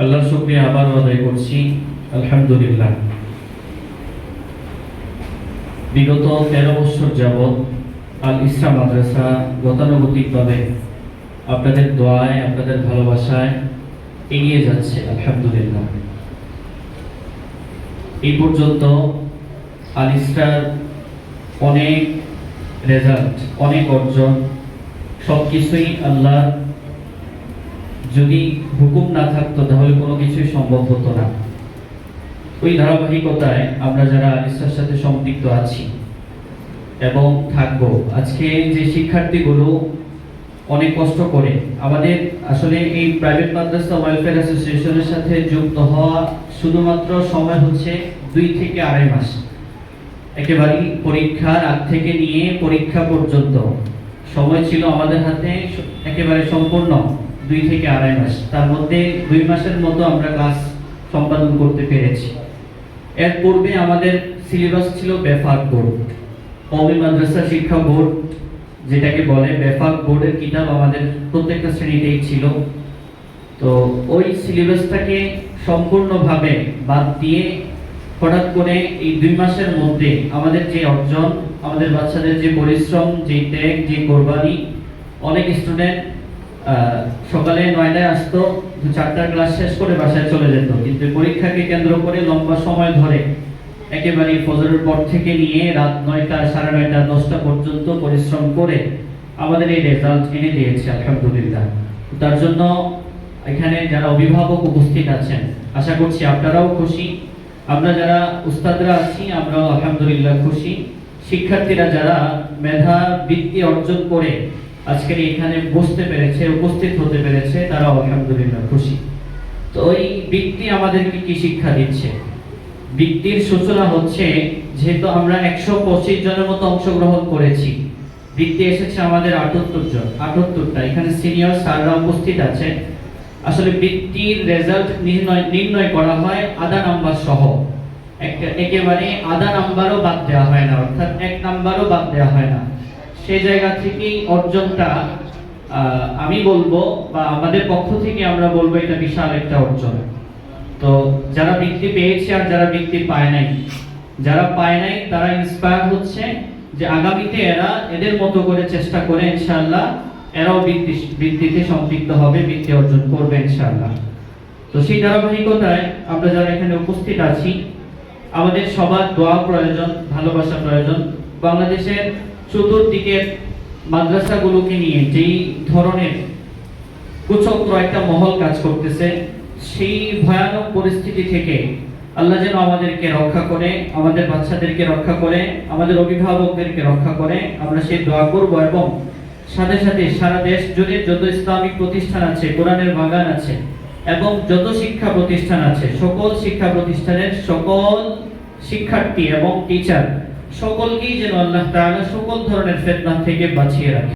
আল্লাহর শুকরিয়া আবার আদায় করছি আলহামদুলিল্লাহ। বিগত 13 বছর যাবৎ আল ইসরা মাদ্রাসা গতানুগতিকভাবে আপনাদের দোয়ায়, আপনাদের ভালোবাসায় এগিয়ে যাচ্ছে আলহামদুলিল্লাহ। এই পর্যন্ত আল ইসরার অনেক রেজাল্ট, অনেক অর্জন, সবকিছুই আল্লাহ যদি হুকুম না থাকতো তাহলে কোনো কিছুই সম্ভব হতো না। ওই ধারাবাহিকতায় আমরা যারা ইসলার সাথে সম্পৃক্ত আছি এবং থাকবো, আজকে যে শিক্ষার্থীগুলো অনেক কষ্ট করে আমাদের আসলে এই প্রাইভেট মাদ্রাসা ওয়েলফেয়ার অ্যাসোসিয়েশনের সাথে যুক্ত হওয়া শুধুমাত্র সময় হচ্ছে 2 থেকে 2.5 মাস। একেবারেই পরীক্ষার আগ থেকে নিয়ে পরীক্ষা পর্যন্ত সময় ছিল আমাদের হাতে একেবারে সম্পূর্ণ 2 থেকে 2.5 মাস। তার মধ্যে 2 মাসের মতো আমরা ক্লাস সম্পাদন করতে পেরেছি। এর পূর্বে আমাদের সিলেবাস ছিল বেফাক বোর্ড, কওমি মাদ্রাসা শিক্ষা বোর্ড যেটাকে বলে, বেফাক বোর্ডের কিতাব আমাদের প্রত্যেকটা শ্রেণীতেই ছিল। তো ওই সিলেবাসটাকে সম্পূর্ণভাবে বাদ দিয়ে হঠাৎ করে এই 2 মাসের মধ্যে আমাদের যে অর্জন, আমাদের বাচ্চাদের যে পরিশ্রম, যে ত্যাগ, যে কোরবানি, অনেক স্টুডেন্ট সকালে 9টায় আসতো, 4টার ক্লাস শেষ করে বাসায় চলে যেত, কিন্তু পরীক্ষাকে কেন্দ্র করে লম্বা সময় ধরে একেবারে ফজরের পর থেকে নিয়ে রাত 9টা, 9:30, 10টা পর্যন্ত পরিশ্রম করে আমাদের এই রেজাল্ট এনে দিয়েছে আলহামদুলিল্লাহ। তার জন্য এখানে যারা অভিভাবক উপস্থিত আছেন, আশা করছি আপনারাও খুশি, আমরা যারা উস্তাদরা আছি আমরাও আলহামদুলিল্লাহ খুশি, শিক্ষার্থীরা যারা মেধা বৃত্তি অর্জন করে আজকের এখানে বসতে পেরেছে, উপস্থিত হতে পেরেছে, তারাও আলহামদুলিল্লাহ খুশি। তো ওই বৃত্তি আমাদেরকে কি শিক্ষা দিচ্ছে? বৃত্তির সূচনা হচ্ছে, যেহেতু আমরা 125 জনের মতো অংশগ্রহণ করেছি, বৃত্তি এসেছে আমাদের 78টা। এখানে সিনিয়র স্যাররা উপস্থিত আছে। আসলে বৃত্তির রেজাল্ট নির্ণয় করা হয় আধা নাম্বার সহ, একেবারে আধা নাম্বারও বাদ দেওয়া হয় না, অর্থাৎ 1 নাম্বারও বাদ দেওয়া হয় না। সেই জায়গা থেকেই অর্জনটা আমি বলবো, বা আমাদের পক্ষ থেকে আমরা বলবো, এটা বিশাল একটা অর্জন। তো যারা বৃত্তি পেয়েছে আর যারা বৃত্তি পায় নাই, তারা ইন্সপায়ার হচ্ছে যে আগামীতে এরা এদের মতো করে চেষ্টা করে ইনশাআল্লাহ এরাও বৃত্তিতে সম্পৃক্ত হবে, বৃত্তি অর্জন করবে ইনশাআল্লাহ। তো সেই ধারাবাহিকতায় আমরা যারা এখানে উপস্থিত আছি, আমাদের সবার দোয়া প্রয়োজন, ভালোবাসা প্রয়োজন। বাংলাদেশের চতুর্দিকের মাদ্রাসাগুলোকে নিয়ে যেই ধরনের কুচক্র একটা মহল কাজ করতেছে, সেই ভয়ানক পরিস্থিতি থেকে আল্লাহ যেন আমাদেরকে রক্ষা করে, আমাদের বাচ্চাদেরকে রক্ষা করে, আমাদের অভিভাবকদেরকে রক্ষা করে, আমরা সেই দোয়া করব। এবং সাথে সাথে সারা দেশ জুড়ে যত ইসলামিক প্রতিষ্ঠান আছে, কোরআনের বাগান আছে, এবং যত শিক্ষা প্রতিষ্ঠান আছে, সকল শিক্ষা প্রতিষ্ঠানের সকল শিক্ষার্থী এবং টিচার সকলকেই যেন আল্লাহ তাআলা সকল ধরনের ফিতনা থেকে বাঁচিয়ে রাখে।